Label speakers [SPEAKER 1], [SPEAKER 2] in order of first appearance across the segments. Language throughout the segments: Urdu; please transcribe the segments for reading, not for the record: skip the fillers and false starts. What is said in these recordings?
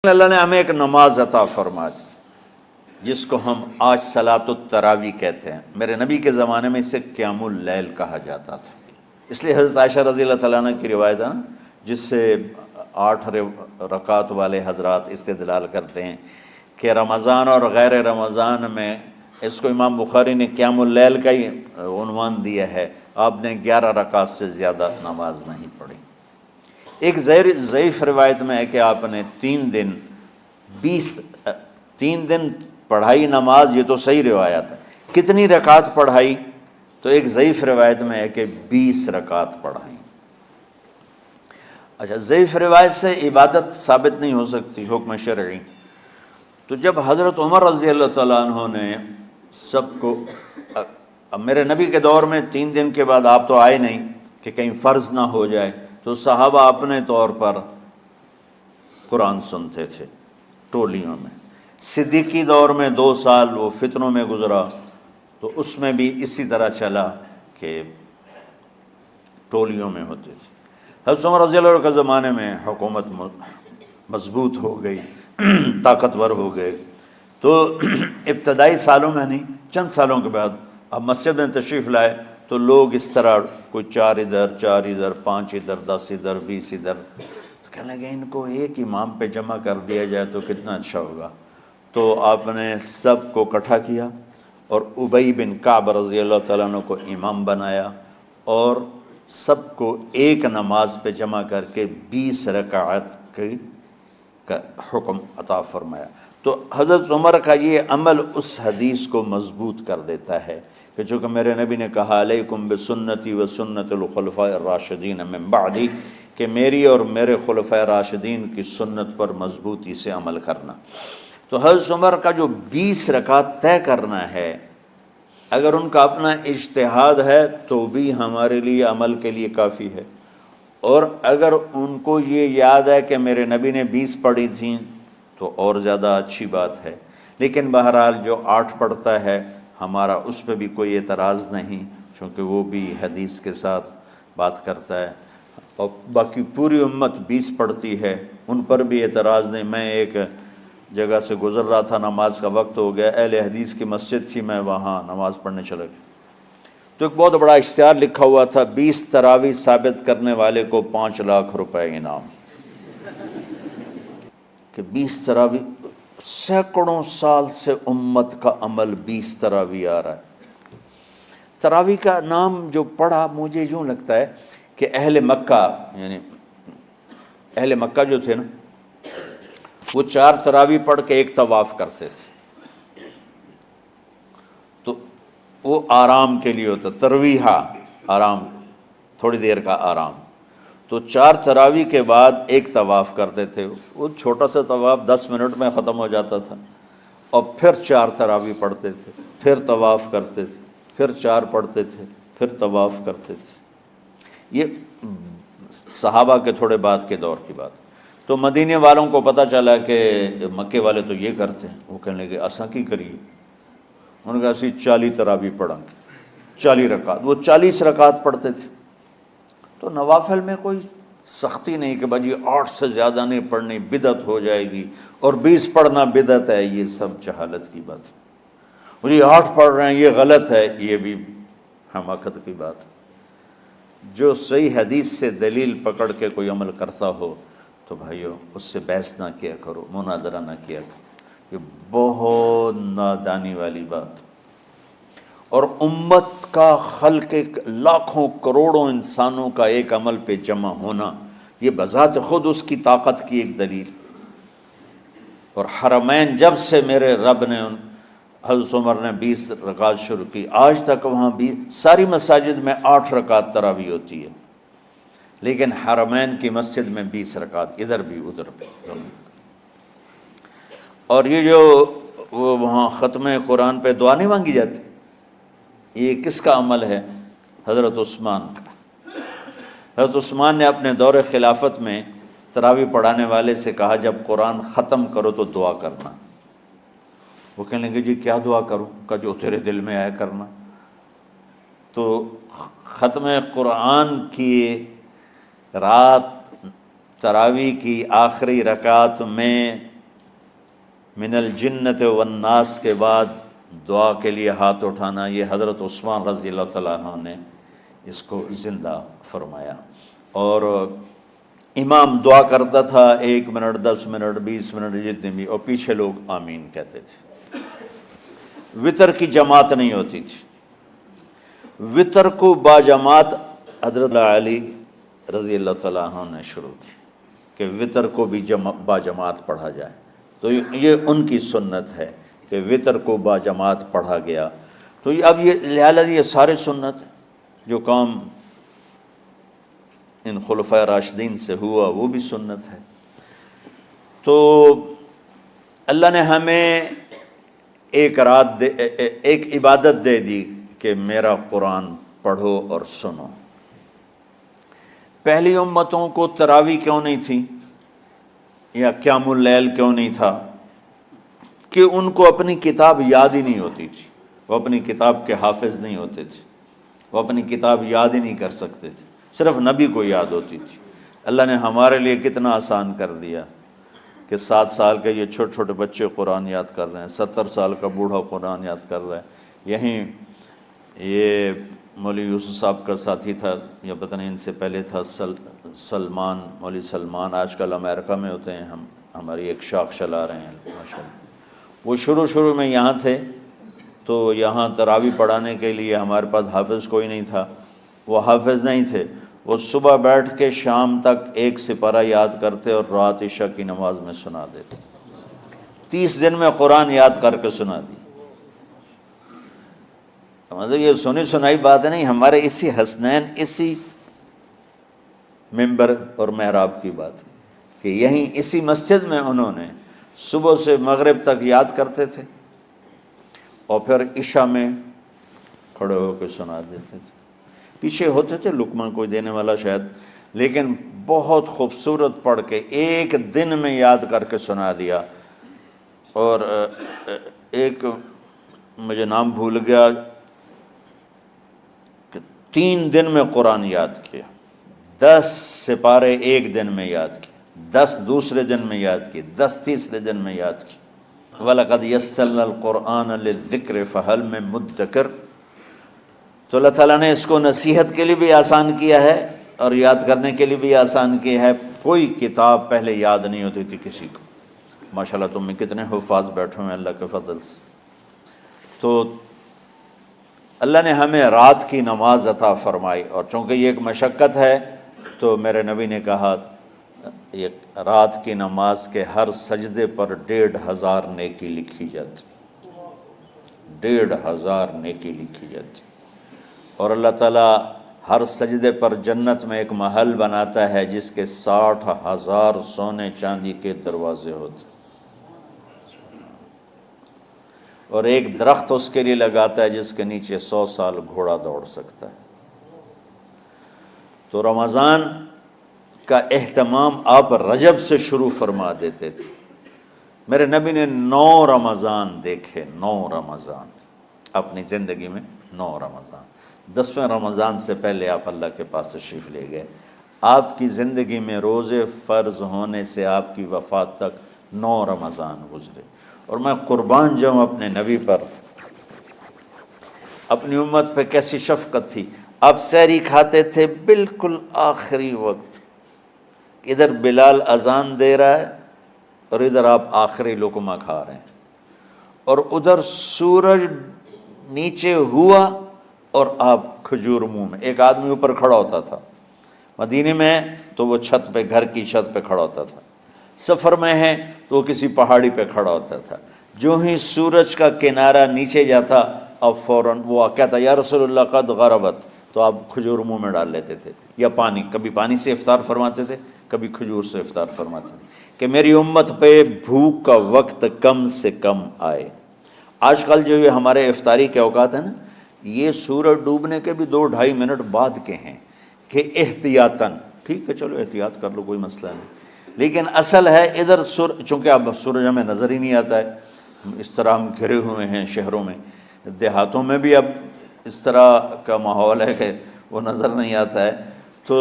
[SPEAKER 1] اللہ نے ہمیں ایک نماز عطا فرما دی جس کو ہم آج صلاۃ التراویح کہتے ہیں۔ میرے نبی کے زمانے میں اسے قیام اللیل کہا جاتا تھا، اس لیے حضرت عائشہ رضی اللہ تعالیٰ عنہ کی روایت ہے نا، جس سے 8 رکعت والے حضرات استدلال کرتے ہیں کہ رمضان اور غیر رمضان میں اس کو امام بخاری نے قیام اللیل کا ہی عنوان دیا ہے، آپ نے 11 رکعت سے زیادہ نماز نہیں پڑھی۔ ایک ضعیف روایت میں ہے کہ آپ نے 3 دن پڑھائی نماز، یہ تو صحیح روایت ہے۔ کتنی رکعت پڑھائی؟ تو ایک ضعیف روایت میں ہے کہ 20 رکعت پڑھائی۔ اچھا، ضعیف روایت سے عبادت ثابت نہیں ہو سکتی حکم شرعی، تو جب حضرت عمر رضی اللہ تعالیٰ عنہ نے سب کو، اب میرے نبی کے دور میں 3 دن کے بعد آپ تو آئے نہیں کہ کہیں فرض نہ ہو جائے، تو صحابہ اپنے طور پر قرآن سنتے تھے ٹولیوں میں۔ صدیقی دور میں 2 سال وہ فتنوں میں گزرا، تو اس میں بھی اسی طرح چلا کہ ٹولیوں میں ہوتے تھے۔ حضرت عمر رضی اللہ عنہ کے زمانے میں حکومت مضبوط ہو گئی، طاقتور ہو گئے، تو ابتدائی سالوں میں نہیں، چند سالوں کے بعد اب مسجد میں تشریف لائے تو لوگ اس طرح کوئی 4 ادھر 4 ادھر 5 ادھر 10 ادھر 20 ادھر، تو کہنے لگے ان کو ایک امام پہ جمع کر دیا جائے تو کتنا اچھا ہوگا۔ تو آپ نے سب کو اکٹھا کیا اور ابی بن کعب رضی اللہ تعالیٰ عنہ کو امام بنایا اور سب کو ایک نماز پہ جمع کر کے 20 رکعت کا حکم عطا فرمایا۔ تو حضرت عمر کا یہ عمل اس حدیث کو مضبوط کر دیتا ہے کہ چونکہ میرے نبی نے کہا علیکم بسنتی و سنت الخلفاء الراشدین من بعدی، کہ میری اور میرے خلفاء راشدین کی سنت پر مضبوطی سے عمل کرنا۔ تو حضرت عمر کا جو 20 رکعت طے کرنا ہے، اگر ان کا اپنا اجتہاد ہے تو بھی ہمارے لیے عمل کے لیے کافی ہے، اور اگر ان کو یہ یاد ہے کہ میرے نبی نے 20 پڑھی تھیں تو اور زیادہ اچھی بات ہے۔ لیکن بہرحال جو 8 پڑھتا ہے ہمارا اس پہ بھی کوئی اعتراض نہیں، چونکہ وہ بھی حدیث کے ساتھ بات کرتا ہے، اور باقی پوری امت 20 پڑھتی ہے ان پر بھی اعتراض نہیں۔ میں ایک جگہ سے گزر رہا تھا، نماز کا وقت ہو گیا، اہل حدیث کی مسجد تھی، میں وہاں نماز پڑھنے چلا گیا، تو ایک بہت بڑا اشتہار لکھا ہوا تھا 20 تراویح ثابت کرنے والے کو 5 لاکھ روپے انعام، کہ 20 تراویح، سینکڑوں سال سے امت کا عمل 20 تراویح آ رہا ہے۔ تراویح کا نام جو پڑھا مجھے یوں لگتا ہے کہ اہل مکہ، یعنی اہل مکہ جو تھے نا، وہ 4 تراویح پڑھ کے ایک طواف کرتے تھے، تو وہ آرام کے لیے ہوتا، ترویحہ آرام، تھوڑی دیر کا آرام، تو 4 تراویح کے بعد ایک طواف کرتے تھے۔ وہ چھوٹا سا طواف 10 منٹ میں ختم ہو جاتا تھا، اور پھر 4 تراویح پڑھتے تھے، پھر طواف کرتے تھے، پھر 4 پڑھتے تھے، پھر طواف کرتے تھے۔ یہ صحابہ کے تھوڑے بعد کے دور کی بات۔ تو مدینے والوں کو پتہ چلا کہ مکے والے تو یہ کرتے ہیں، وہ کہنے لگے اساں کی کریے، انہوں نے کہا اسی 40 تراویح پڑھیں گے، 40 رکعت، وہ 40 رکعت پڑھتے تھے۔ تو نوافل میں کوئی سختی نہیں کہ بھائی 8 سے زیادہ نہیں پڑھنی، بدعت ہو جائے گی، اور 20 پڑھنا بدعت ہے، یہ سب جہالت کی بات ہے۔ اور یہ 8 پڑھ رہے ہیں یہ غلط ہے، یہ بھی حماقت کی بات ہے۔ جو صحیح حدیث سے دلیل پکڑ کے کوئی عمل کرتا ہو تو بھائیو اس سے بحث نہ کیا کرو، مناظرہ نہ کیا کرو، یہ بہت نادانی والی بات۔ اور امت کا خلق، لاکھوں کروڑوں انسانوں کا ایک عمل پہ جمع ہونا، یہ بذات خود اس کی طاقت کی ایک دلیل۔ اور حرمین جب سے میرے رب نے حضرت عمر نے 20 رکعت شروع کی، آج تک وہاں بھی ساری مساجد میں 8 رکعت تراویح ہوتی ہے، لیکن حرمین کی مسجد میں 20 رکعت، ادھر بھی ادھر بھی۔ اور یہ جو وہ وہاں ختم قرآن پہ دعا نہیں مانگی جاتی، یہ کس کا عمل ہے؟ حضرت عثمان کا۔ حضرت عثمان نے اپنے دور خلافت میں تراویح پڑھانے والے سے کہا جب قرآن ختم کرو تو دعا کرنا۔ وہ کہنے لگے جی کیا دعا کروں؟ کہ جو تیرے دل میں آیا کرنا۔ تو ختم قرآن کی رات تراویح کی آخری رکعت میں من الجنت والناس کے بعد دعا کے لیے ہاتھ اٹھانا، یہ حضرت عثمان رضی اللہ تعالیٰ عنہ نے اس کو زندہ فرمایا۔ اور امام دعا کرتا تھا 1 منٹ 10 منٹ 20 منٹ جتنے بھی، اور پیچھے لوگ آمین کہتے تھے۔ وطر کی جماعت نہیں ہوتی تھی، وطر کو باجماعت حضرت علی رضی اللہ تعالیٰ عنہ نے شروع کی کہ وطر کو بھی باجماعت پڑھا جائے، تو یہ ان کی سنت ہے کہ وطر کو باجماعت پڑھا گیا۔ تو اب یہ لہٰذا یہ سارے سنت جو کام ان خلفۂ راشدین سے ہوا وہ بھی سنت ہے۔ تو اللہ نے ہمیں ایک عبادت دے دی کہ میرا قرآن پڑھو اور سنو۔ پہلی امتوں کو تراویح کیوں نہیں تھی یا قیام اللیل کیوں نہیں تھا؟ کہ ان کو اپنی کتاب یاد ہی نہیں ہوتی تھی، وہ اپنی کتاب کے حافظ نہیں ہوتے تھے، وہ اپنی کتاب یاد ہی نہیں کر سکتے تھے، صرف نبی کو یاد ہوتی تھی۔ اللہ نے ہمارے لیے کتنا آسان کر دیا کہ 7 سال کے یہ چھوٹے چھوٹے بچے قرآن یاد کر رہے ہیں، 70 سال کا بوڑھا قرآن یاد کر رہا ہے۔ یہیں یہ مولوی یوسف صاحب کا ساتھی تھا یا پتہ نہیں ان سے پہلے تھا، سلمان، مولوی سلمان، آج کل امریکہ میں ہوتے ہیں، ہماری ایک شاخ چلا رہے ہیں ماشاءاللہ۔ وہ شروع میں یہاں تھے تو یہاں تراویح پڑھانے کے لیے ہمارے پاس حافظ کوئی نہیں تھا، وہ حافظ نہیں تھے، وہ صبح بیٹھ کے شام تک 1 سپارہ یاد کرتے اور رات عشاء کی نماز میں سنا دیتے۔ 30 دن میں قرآن یاد کر کے سنا دی۔ مطلب یہ سنی سنائی بات نہیں، ہمارے اسی حسنین، اسی ممبر اور محراب کی بات کہ یہیں اسی مسجد میں انہوں نے صبح سے مغرب تک یاد کرتے تھے اور پھر عشاء میں کھڑے ہو کے سنا دیتے تھے۔ پیچھے ہوتے تھے لقمہ کوئی دینے والا شاید، لیکن بہت خوبصورت پڑھ کے 1 دن میں یاد کر کے سنا دیا۔ اور ایک مجھے نام بھول گیا کہ 3 دن میں قرآن یاد کیا، 10 سپارے 1 دن میں یاد کیے، 10 دوسرے دن میں یاد کیے، 10 تیسرے دن میں یاد کیے۔ وَلَقَدْ يَسَّرْنَا الْقُرْآنَ لِلذِّكْرِ فَهَلْ مِن مُدَّكِرٍ۔ تو اللہ تعالیٰ نے اس کو نصیحت کے لیے بھی آسان کیا ہے اور یاد کرنے کے لیے بھی آسان کیا ہے۔ کوئی کتاب پہلے یاد نہیں ہوتی تھی کسی کو، ماشاءاللہ تم میں کتنے حفاظ بیٹھے ہیں اللہ کے فضل سے۔ تو اللہ نے ہمیں رات کی نماز عطا فرمائی، اور چونکہ یہ ایک مشقت ہے تو میرے نبی نے کہا یہ رات کی نماز کے ہر سجدے پر 1500 نیکی لکھی جاتی، 1500 نیکی لکھی جاتی۔ اور اللہ تعالیٰ ہر سجدے پر جنت میں ایک محل بناتا ہے جس کے 60,000 سونے چاندی کے دروازے ہوتے ہیں، اور ایک درخت اس کے لیے لگاتا ہے جس کے نیچے 100 سال گھوڑا دوڑ سکتا ہے۔ تو رمضان کا اہتمام آپ رجب سے شروع فرما دیتے تھے۔ میرے نبی نے 9 رمضان دیکھے، 9 رمضان اپنی زندگی میں، 9 رمضان۔ 10ویں رمضان سے پہلے آپ اللہ کے پاس تشریف لے گئے۔ آپ کی زندگی میں روزے فرض ہونے سے آپ کی وفات تک 9 رمضان گزرے، اور میں قربان جاؤں اپنے نبی پر، اپنی امت پہ کیسی شفقت تھی۔ آپ سحری کھاتے تھے بالکل آخری وقت، ادھر بلال اذان دے رہا ہے اور ادھر آپ آخری لقمہ کھا رہے ہیں، اور ادھر سورج نیچے ہوا اور آپ کھجور منہ میں۔ ایک آدمی اوپر کھڑا ہوتا تھا مدینے میں تو وہ چھت پہ، گھر کی چھت پہ کھڑا ہوتا تھا، سفر میں ہے تو وہ کسی پہاڑی پہ کھڑا ہوتا تھا۔ جو ہی سورج کا کنارہ نیچے جاتا اب فوراً وہ کہتا یا رسول اللہ قد غربت، تو آپ کھجور منہ میں ڈال لیتے تھے، یا پانی، کبھی پانی سے افطار فرماتے تھے، کبھی کھجور سے افطار فرماتے تھے، کہ میری امت پہ بھوک کا وقت کم سے کم آئے۔ آج کل جو یہ ہمارے افطاری کے اوقات ہیں نا، یہ سورج ڈوبنے کے بھی 2-2.5 منٹ بعد کے ہیں کہ احتیاطاً، ٹھیک ہے چلو احتیاط کر لو کوئی مسئلہ نہیں، لیکن اصل ہے ادھر چونکہ اب سورج ہمیں نظر ہی نہیں آتا ہے، اس طرح ہم گھرے ہوئے ہیں شہروں میں، دیہاتوں میں بھی اب اس طرح کا ماحول ہے کہ وہ نظر نہیں آتا ہے، تو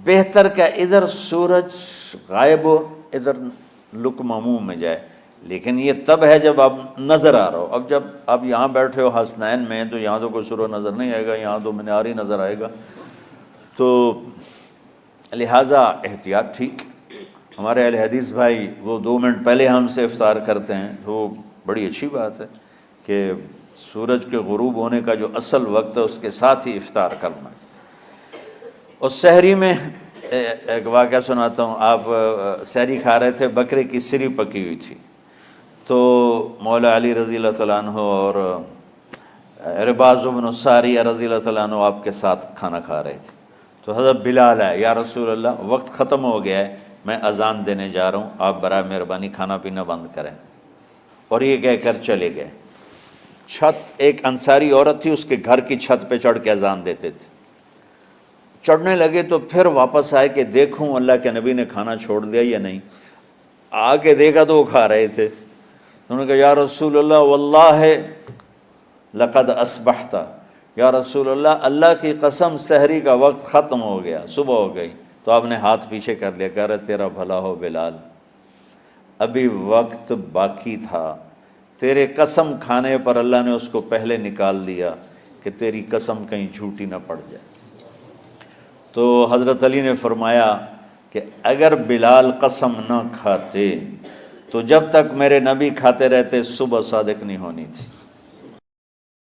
[SPEAKER 1] بہتر کہ ادھر سورج غائب ہو، ادھر لقمہ منہ میں جائے، لیکن یہ تب ہے جب آپ نظر آ رہا ہو۔ اب جب آپ یہاں بیٹھے ہو حسنین میں تو یہاں تو کوئی سورہ نظر نہیں آئے گا، یہاں تو مینار ہی نظر آئے گا، تو لہٰذا احتیاط ٹھیک۔ ہمارے اہل حدیث بھائی وہ 2 منٹ پہلے ہم سے افطار کرتے ہیں، تو بڑی اچھی بات ہے کہ سورج کے غروب ہونے کا جو اصل وقت ہے اس کے ساتھ ہی افطار کرنا۔ اور سحری میں ایک واقعہ سناتا ہوں، آپ سحری کھا رہے تھے، بکرے کی سری پکی ہوئی تھی، تو مولا علی رضی اللہ تعالیٰ عنہ اور عرباض بن ساریہ رضی اللہ تعالیٰ عنہ آپ کے ساتھ کھانا کھا رہے تھے، تو حضرت بلال ہے، یا رسول اللہ وقت ختم ہو گیا ہے، میں اذان دینے جا رہا ہوں، آپ برائے مہربانی کھانا پینا بند کریں۔ اور یہ کہہ کر چلے گئے۔ چھت، ایک انصاری عورت تھی، اس کے گھر کی چھت پہ چڑھ کے اذان دیتے تھے۔ چڑھنے لگے تو پھر واپس آئے کہ دیکھوں اللہ کے نبی نے کھانا چھوڑ دیا یا نہیں۔ آ کے دیکھا تو وہ کھا رہے تھے۔ انہوں نے کہا یا رسول اللہ واللہ لقد اصبحت، یا رسول اللہ اللہ کی قسم سحری کا وقت ختم ہو گیا، صبح ہو گئی۔ تو آپ نے ہاتھ پیچھے کر لیا، کہہ رہے تیرا بھلا ہو بلال، ابھی وقت باقی تھا، تیرے قسم کھانے پر اللہ نے اس کو پہلے نکال دیا کہ تیری قسم کہیں جھوٹی نہ پڑ جائے۔ تو حضرت علی نے فرمایا کہ اگر بلال قسم نہ کھاتے تو جب تک میرے نبی کھاتے رہتے صبح صادق نہیں ہونی تھی۔